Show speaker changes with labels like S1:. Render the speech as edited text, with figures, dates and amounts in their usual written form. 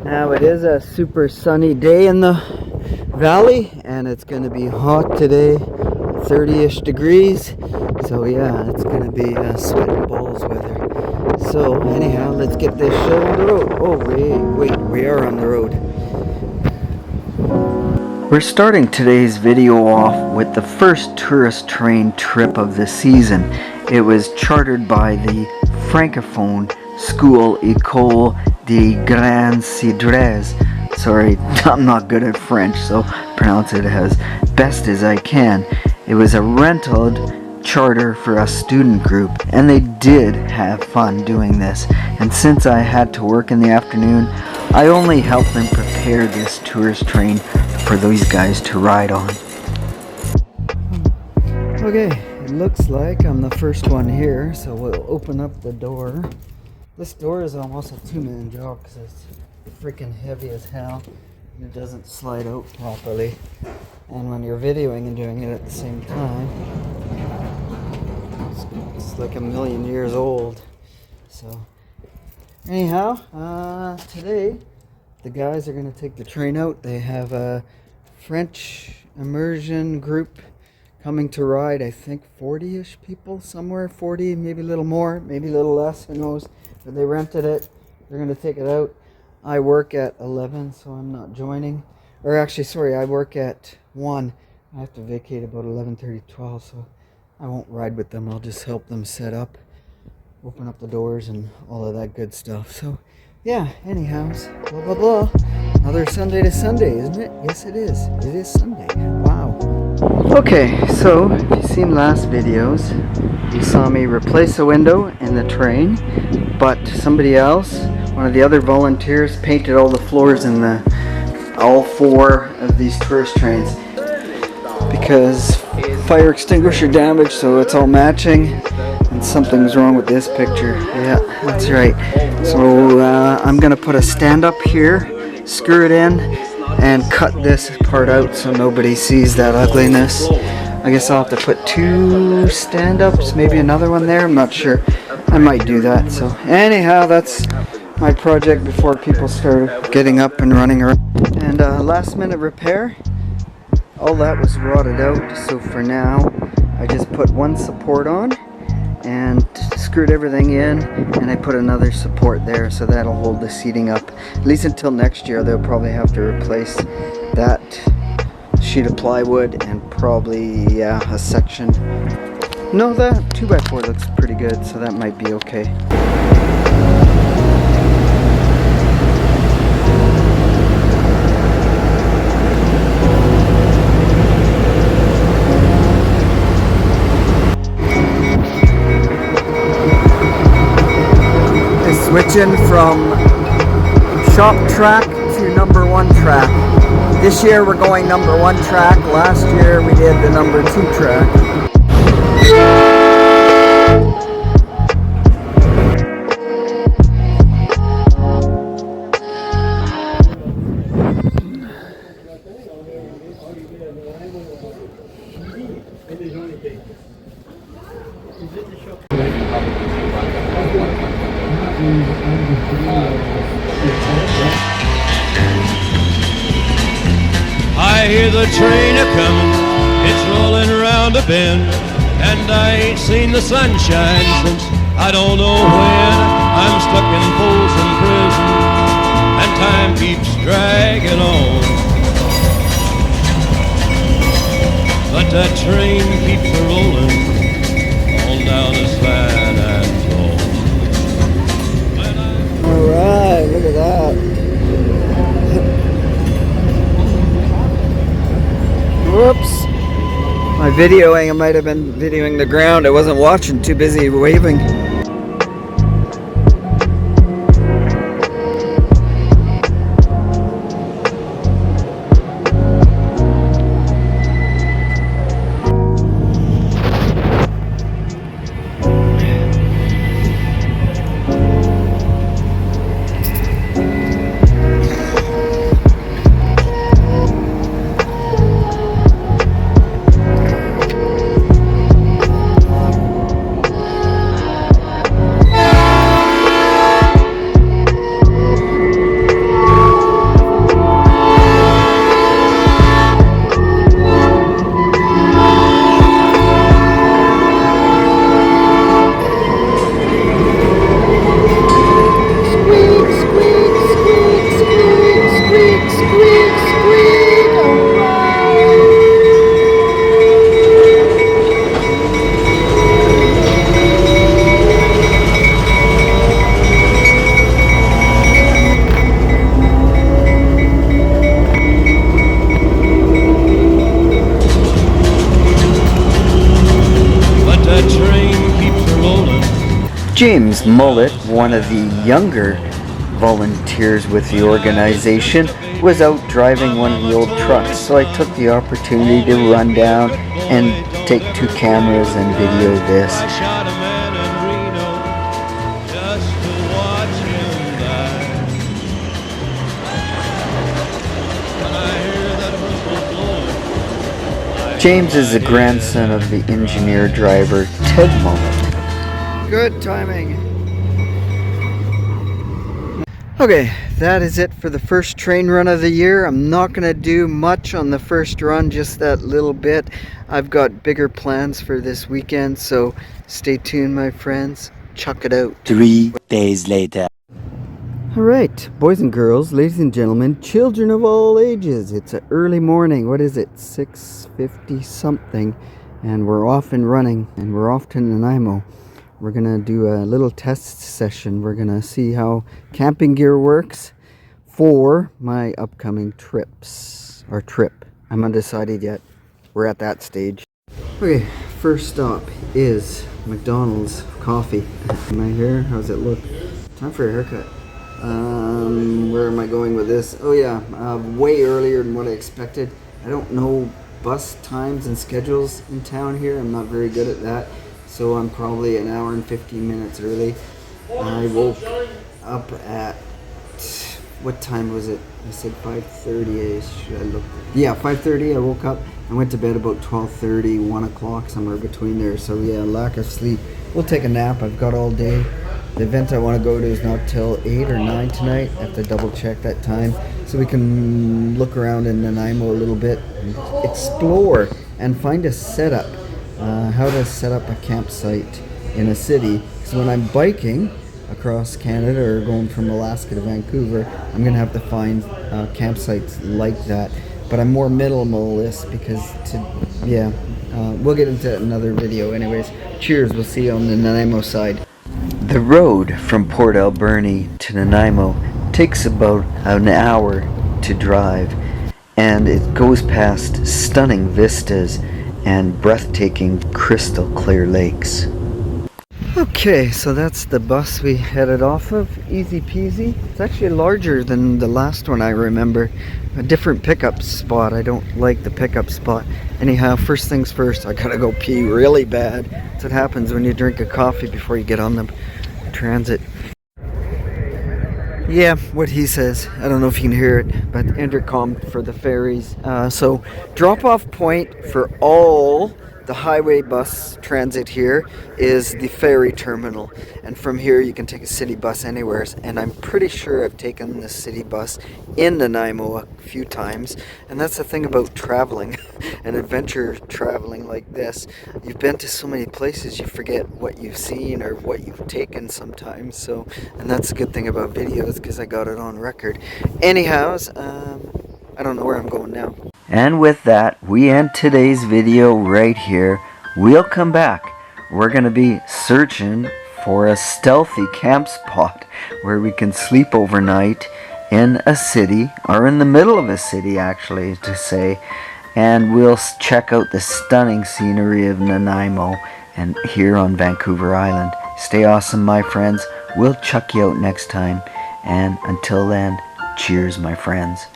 S1: Now it is a super sunny day in the valley, and it's going to be hot today, 30-ish degrees. So yeah, it's going to be sweating balls weather. So anyhow, let's get this show on the road. Oh wait, we are on the road. We're starting today's video off with the first tourist train trip of the season. It was chartered by the Francophone School École des Grands Cidres. Sorry, I'm not good at French, so pronounce it as best as I can. It was a rented charter for a student group, and they did have fun doing this. And since I had to work in the afternoon, I only helped them prepare this tourist train for these guys to ride on. Okay, it looks like I'm the first one here, so we'll open up the door. This door is almost a two-man job because it's freaking heavy as hell. It doesn't slide out properly. And when you're videoing and doing it at the same time, it's like a million years old. So anyhow, today the guys are going to take the train out. They have a French immersion group coming to ride, I think 40-ish people, somewhere 40, maybe a little more, maybe a little less, who knows. But they rented it. They're going to take it out. I work at 11, so I'm not joining. Or actually, sorry, I work at 1. I have to vacate about 11:30, 12, so I won't ride with them. I'll just help them set up, open up the doors, and all of that good stuff. So yeah, anyhows, blah blah blah. Another Sunday to Sunday, isn't it? Yes, it is. It is Sunday. Wow. Okay, so if you've seen last videos, you saw me replace a window in the train, but somebody else, one of the other volunteers, painted all the floors in all 4 of these tourist trains because fire extinguisher damage, so it's all matching. And something's wrong with this picture. Yeah, that's right. So I'm gonna put a stand up here, screw it in, and cut this part out so nobody sees that ugliness. I guess I'll have to put 2 stand-ups, maybe another one there, I'm not sure. I might do that. So anyhow, that's my project before people start getting up and running around. And last minute repair, all that was rotted out, so for now I just put 1 support on and screwed everything in, and I put another support there, so that'll hold the seating up at least until next year. They'll probably have to replace that sheet of plywood and probably a section. No, that 2x4 looks pretty good, so that might be okay. Switching from shop track to number 1 track. This year we're going number 1 track. Last year we did the number 2 track.
S2: I hear the train a-comin', it's rolling around a bend, and I ain't seen the sunshine since I don't know when. I'm stuck in Folsom Prison, and time keeps dragging on. But that train keeps a-rollin' on down to San Antone.
S1: Alright, look at that. Whoops. My videoing, I might have been videoing the ground. I wasn't watching, too busy waving. James Mullet, one of the younger volunteers with the organization, was out driving one of the old trucks, so I took the opportunity to run down and take 2 cameras and video this.
S2: I shot a man in Reno just to watch him die. When I hear that whistle blowing,
S1: James is the grandson of the engineer driver Ted Mullet. Good timing. Okay, that is it for the first train run of the year. I'm not going to do much on the first run, just that little bit. I've got bigger plans for this weekend, so stay tuned, my friends. Chuck it out.
S3: 3 days later.
S1: Alright, boys and girls, ladies and gentlemen, children of all ages. It's an early morning. What is it? 6:50 something. And we're off and running, and we're off to Nanaimo. We're going to do a little test session. We're going to see how camping gear works for my upcoming trips. Or trip. I'm undecided yet. We're at that stage. Okay, first stop is McDonald's coffee. Am I here? How's it look? Time for a haircut. Where am I going with this? Oh yeah, way earlier than what I expected. I don't know bus times and schedules in town here. I'm not very good at that. So I'm probably an hour and 15 minutes early. I woke up at, what time was it? I said 5:30ish. Should I look? Yeah, 5:30 I woke up. I went to bed about 12:30, 1 o'clock, somewhere between there. So yeah, lack of sleep. We'll take a nap. I've got all day. The event I want to go to is not till 8 or 9 tonight. I have to double check that time so we can look around in Nanaimo a little bit, explore, and find a setup. How to set up a campsite in a city. So when I'm biking across Canada or going from Alaska to Vancouver, I'm going to have to find campsites like that. But I'm more minimalist because, we'll get into another video anyways. Cheers, we'll see you on the Nanaimo side. The road from Port Alberni to Nanaimo takes about an hour to drive, and it goes past stunning vistas and breathtaking crystal clear lakes. Okay, so that's the bus we headed off of. Easy peasy. It's actually larger than the last one I remember. A different pickup spot. I don't like the pickup spot. Anyhow, first things first, I gotta go pee really bad. That's what happens when you drink a coffee before you get on the transit. Yeah, what he says. I don't know if you can hear it, but intercom for the ferries. So drop-off point for all the highway bus transit here is the ferry terminal, and from here you can take a city bus anywhere. And I'm pretty sure I've taken the city bus in Nanaimo a few times, and that's the thing about traveling and adventure traveling like this. You've been to so many places you forget what you've seen or what you've taken sometimes. So, and that's the good thing about videos, because I got it on record. Anyhows, I don't know where I'm going now. And with that, we end today's video right here. We'll come back. We're going to be searching for a stealthy camp spot where we can sleep overnight in a city, or in the middle of a city actually to say, and we'll check out the stunning scenery of Nanaimo and here on Vancouver Island. Stay awesome, my friends. We'll chuck you out next time, and until then, cheers, my friends.